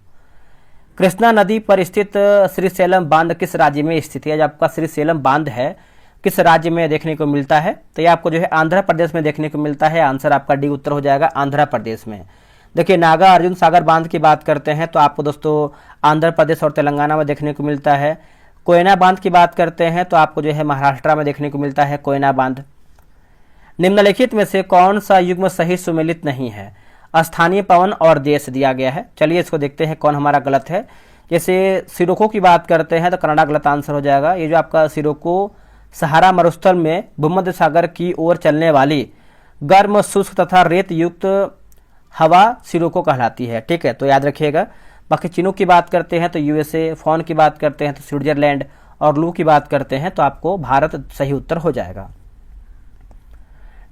कृष्णा नदी पर स्थित श्रीशैलम बांध किस राज्य में स्थित है? जब आपका श्रीशैलम बांध है किस राज्य में देखने को मिलता है? तो ये आपको जो है आंध्र प्रदेश में देखने को मिलता है, आंसर आपका डी उत्तर हो जाएगा आंध्र प्रदेश में। देखिए नागा अर्जुन सागर बांध की बात करते हैं तो आपको दोस्तों आंध्र प्रदेश और तेलंगाना में देखने को मिलता है। कोयना बांध की बात करते हैं तो आपको जो है महाराष्ट्र में देखने को मिलता है कोयना बांध। निम्नलिखित में से कौन सा युग्म सही सुमेलित नहीं है? स्थानीय पवन और देश दिया गया है, चलिए इसको देखते हैं कौन हमारा गलत है। जैसे सिरोको की बात करते हैं तो कनाडा गलत आंसर हो जाएगा। ये जो आपका सिरोको सहारा मरुस्थल में भूमध्य सागर की ओर चलने वाली गर्म शुष्क तथा रेत युक्त हवा सिरोको कहलाती है, ठीक है, तो याद रखिएगा। बाकी चीनों की बात करते हैं तो यूएसए, फॉन की बात करते हैं तो स्विट्जरलैंड, और लू की बात करते हैं तो आपको भारत सही उत्तर हो जाएगा।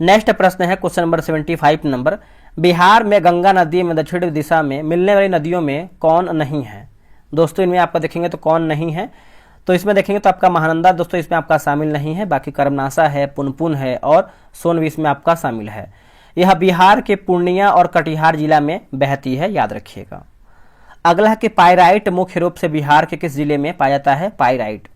नेक्स्ट प्रश्न है क्वेश्चन नंबर 75 नंबर, बिहार में गंगा नदी में दक्षिण दिशा में मिलने वाली नदियों में कौन नहीं है। दोस्तों इनमें आपका देखेंगे तो कौन नहीं है, तो इसमें देखेंगे तो आपका महानंदा दोस्तों इसमें आपका शामिल नहीं है, बाकी कर्मनाशा है, पुनपुन है और सोनवी इसमें आपका शामिल है। यह बिहार के पूर्णिया और कटिहार जिला में बहती है, याद रखिएगा। अगला है कि पाइराइट मुख्य रूप से बिहार के किस जिले में पाया जाता है। पाइराइट,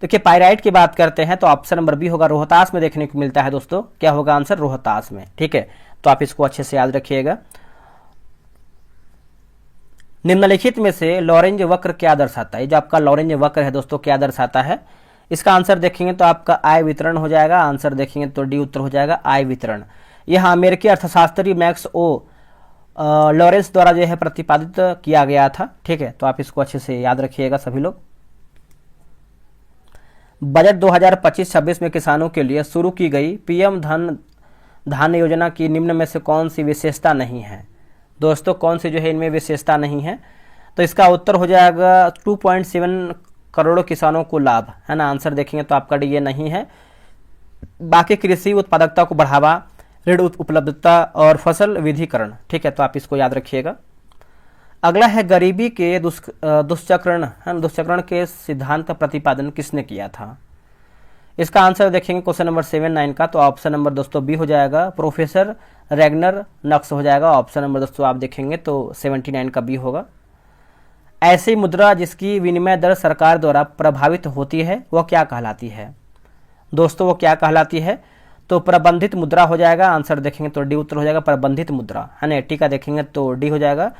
देखिए पाइराइट की बात करते हैं तो ऑप्शन नंबर बी होगा, रोहतास में देखने को मिलता है। दोस्तों क्या होगा आंसर, रोहतास में, ठीक है। तो आप इसको अच्छे से याद रखिएगा। निम्नलिखित में से लॉरेंज वक्र क्या दर्शाता है। जो आपका लॉरेंज वक्र है दोस्तों क्या दर्शाता है। इसका आंसर देखेंगे तो आपका आय वितरण हो जाएगा। आंसर देखेंगे तो डी उत्तर हो जाएगा, आय वितरण। यह अमेरिकी अर्थशास्त्री मैक्स ओ लॉरेंस द्वारा जो है प्रतिपादित किया गया था, ठीक है। तो आप इसको अच्छे से याद रखिएगा सभी लोग। बजट 2025-26 में किसानों के लिए शुरू की गई पीएम धान योजना की निम्न में से कौन सी विशेषता नहीं है। दोस्तों कौन सी जो है इनमें विशेषता नहीं है, तो इसका उत्तर हो जाएगा 2.7 करोड़ किसानों को लाभ, है ना। आंसर देखेंगे तो आपका डी ये नहीं है। बाकी कृषि उत्पादकता को बढ़ावा, ऋण उपलब्धता और फसल विधिकरण, ठीक है। तो आप इसको याद रखिएगा। अगला है गरीबी के दुष्चक्रण के सिद्धांत का प्रतिपादन किसने किया था। इसका आंसर देखेंगे क्वेश्चन नंबर 79 का, तो ऑप्शन नंबर दोस्तों बी हो जाएगा, प्रोफेसर रैगनर नक्स हो जाएगा। ऑप्शन नंबर दोस्तों आप देखेंगे तो 79 का बी होगा। ऐसी मुद्रा जिसकी विनिमय दर सरकार द्वारा प्रभावित होती है वह क्या कहलाती है। दोस्तों वो क्या कहलाती है, तो प्रबंधित मुद्रा हो जाएगा। आंसर देखेंगे तो डी उत्तर हो जाएगा, प्रबंधित मुद्रा, है ना। टी का देखेंगे तो डी हो जाएगा।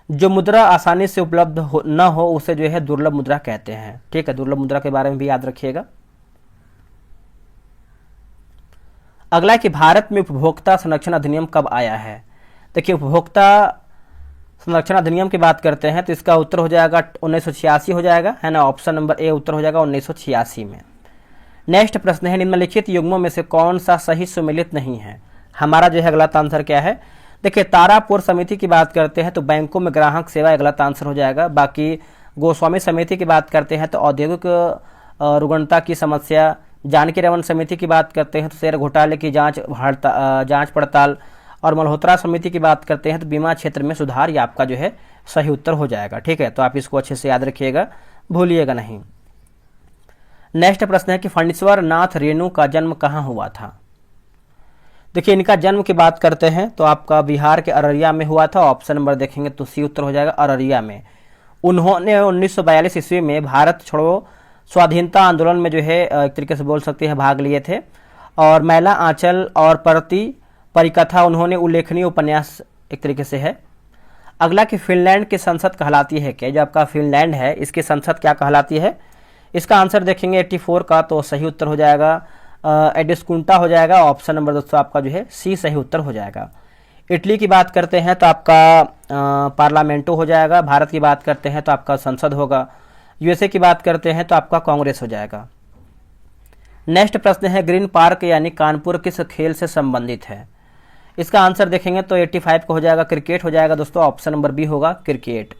जो मुद्रा आसानी से उपलब्ध न हो उसे जो है दुर्लभ मुद्रा कहते हैं, ठीक है। दुर्लभ मुद्रा के बारे में भी याद रखिएगा। अगला है कि भारत में उपभोक्ता संरक्षण अधिनियम कब आया है। देखिए उपभोक्ता संरक्षण अधिनियम की बात करते हैं तो इसका उत्तर हो जाएगा 1986 हो जाएगा, है ना। ऑप्शन नंबर ए उत्तर हो जाएगा 1986 में। नेक्स्ट प्रश्न है, निम्नलिखित युग्मों में से कौन सा सही सुमेलित नहीं है। हमारा जो है गलत आंसर क्या है। देखिए तारापुर समिति की बात करते हैं तो बैंकों में ग्राहक सेवा गलत आंसर हो जाएगा। बाकी गोस्वामी समिति की बात करते हैं तो औद्योगिक रुग्णता की समस्या, जानकी रमन समिति की बात करते हैं तो शेयर घोटाले की जांच पड़ताल, और मल्होत्रा समिति की बात करते हैं तो बीमा क्षेत्र में सुधार, ये आपका जो है सही उत्तर हो जाएगा, ठीक है। तो आप इसको अच्छे से याद रखिएगा, भूलिएगा नहीं। नेक्स्ट प्रश्न है कि फणीश्वर नाथ रेणु का जन्म कहाँ हुआ था। देखिए इनका जन्म की बात करते हैं तो आपका बिहार के अररिया में हुआ था। ऑप्शन नंबर देखेंगे तो सी उत्तर हो जाएगा, अररिया में। उन्होंने 1942 ईस्वी में भारत छोड़ो स्वाधीनता आंदोलन में जो है एक तरीके से बोल सकते हैं भाग लिए थे, और मैला आंचल और परिकथा उन्होंने उल्लेखनीय उपन्यास एक तरीके से है। अगला कि फिनलैंड की संसद कहलाती है क्या। जो आपका फिनलैंड है इसकी संसद क्या कहलाती है। इसका आंसर देखेंगे 84 का, तो सही उत्तर हो जाएगा एडिस्कुंटा हो जाएगा। ऑप्शन नंबर दोस्तों आपका जो है सी सही उत्तर हो जाएगा। इटली की बात करते हैं तो आपका पार्लियामेंटो हो जाएगा। भारत की बात करते हैं तो आपका संसद होगा। यूएसए की बात करते हैं तो आपका कांग्रेस हो जाएगा। नेक्स्ट प्रश्न है, ग्रीन पार्क यानी कानपुर किस खेल से संबंधित है। इसका आंसर देखेंगे तो 85 को हो जाएगा, क्रिकेट हो जाएगा दोस्तों। ऑप्शन नंबर बी होगा, क्रिकेट।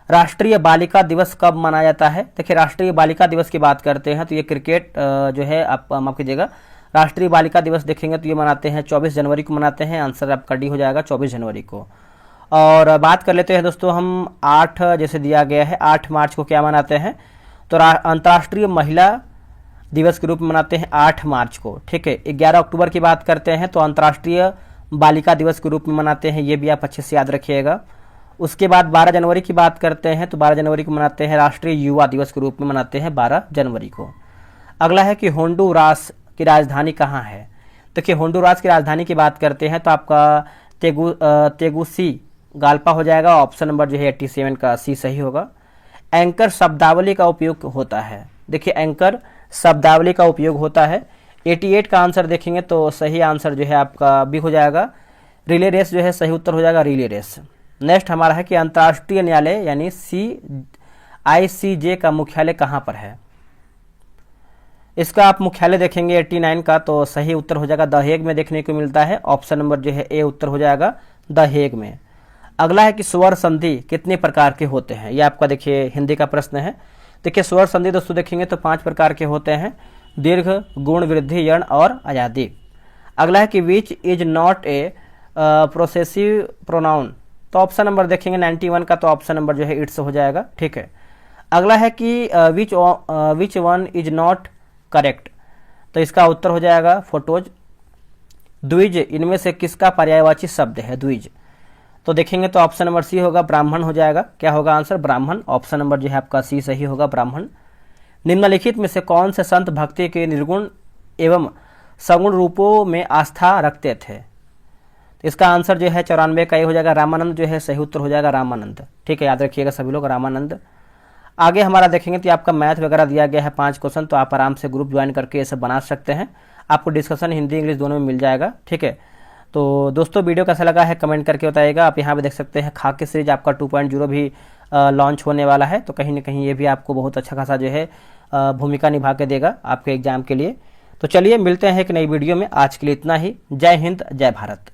राष्ट्रीय बालिका दिवस कब मनाया जाता है। देखिए राष्ट्रीय बालिका दिवस की बात करते हैं तो ये क्रिकेट जो है आप माफ कीजिएगा, राष्ट्रीय बालिका दिवस देखेंगे तो ये मनाते हैं 24 जनवरी को मनाते हैं। आंसर आपका डी हो जाएगा 24 जनवरी को। और बात कर लेते हैं दोस्तों हम 8 जैसे दिया गया है 8 मार्च को क्या मनाते हैं, तो अंतर्राष्ट्रीय महिला दिवस के रूप में मनाते हैं 8 मार्च को, ठीक है। 11 अक्टूबर की बात करते हैं तो अंतर्राष्ट्रीय बालिका दिवस के रूप में मनाते हैं, ये भी आप अच्छे से याद रखिएगा। उसके बाद 12 जनवरी की बात करते हैं तो 12 जनवरी को मनाते हैं राष्ट्रीय युवा दिवस के रूप में मनाते हैं 12 जनवरी को। अगला है कि होंडुरास की राजधानी कहाँ है। देखिए होंडुरास की राजधानी की बात करते हैं तो आपका तेगुसी गाल्पा हो जाएगा। ऑप्शन नंबर जो है 87 का सी सही होगा। एंकर शब्दावली का उपयोग होता है। देखिए एंकर शब्दावली का उपयोग होता है। 88 का आंसर देखेंगे तो सही आंसर जो है आपका बी हो जाएगा, रिले रेस जो है सही उत्तर हो जाएगा, रिले रेस। नेक्स्ट हमारा है कि अंतर्राष्ट्रीय न्यायालय यानी ICJ का मुख्यालय कहाँ पर है। इसका आप मुख्यालय देखेंगे 89 का, तो सही उत्तर हो जाएगा द हेग में देखने को मिलता है। ऑप्शन नंबर जो है ए उत्तर हो जाएगा द हेग में। अगला है कि स्वर संधि कितने प्रकार के होते हैं। ये आपका देखिए हिंदी का प्रश्न है। देखिए स्वर संधि दोस्तों देखेंगे तो 5 प्रकार के होते हैं, दीर्घ, गुण, वृद्धि, यण और आजादी। अगला है कि which is not a progressive pronoun, तो ऑप्शन नंबर देखेंगे 91 का, तो ऑप्शन नंबर जो है इट्स हो जाएगा। ठीक है, अगला है कि which one is not correct, तो इसका उत्तर हो जाएगा फोटोज। द्विज, इनमें से किसका पर्यायवाची शब्द है द्विज, तो देखेंगे तो ऑप्शन नंबर सी होगा, ब्राह्मण हो जाएगा। क्या होगा आंसर, ब्राह्मण। ऑप्शन नंबर जो है आपका सी सही होगा, ब्राह्मण। निम्नलिखित में से कौन से संत भक्ति के निर्गुण एवं सगुण रूपों में आस्था रखते थे, तो इसका आंसर जो है 94 का ये हो जाएगा, रामानंद जो है सही उत्तर हो जाएगा, रामानंद। ठीक है, याद रखिएगा सभी लोग, रामानंद। आगे हमारा देखेंगे तो आपका मैथ वगैरह दिया गया है 5 क्वेश्चन, तो आप आराम से ग्रुप ज्वाइन करके ये सब बना सकते हैं। आपको डिस्कशन हिंदी इंग्लिश दोनों में मिल जाएगा। ठीक है, तो दोस्तों वीडियो कैसा लगा है कमेंट करके बताइएगा। आप यहाँ पे देख सकते हैं खाकी सीरीज आपका 2.0 भी लॉन्च होने वाला है, तो कहीं ना कहीं ये भी आपको बहुत अच्छा खासा जो है भूमिका निभा के देगा आपके एग्जाम के लिए। तो चलिए मिलते हैं एक नई वीडियो में, आज के लिए इतना ही। जय हिंद, जय भारत।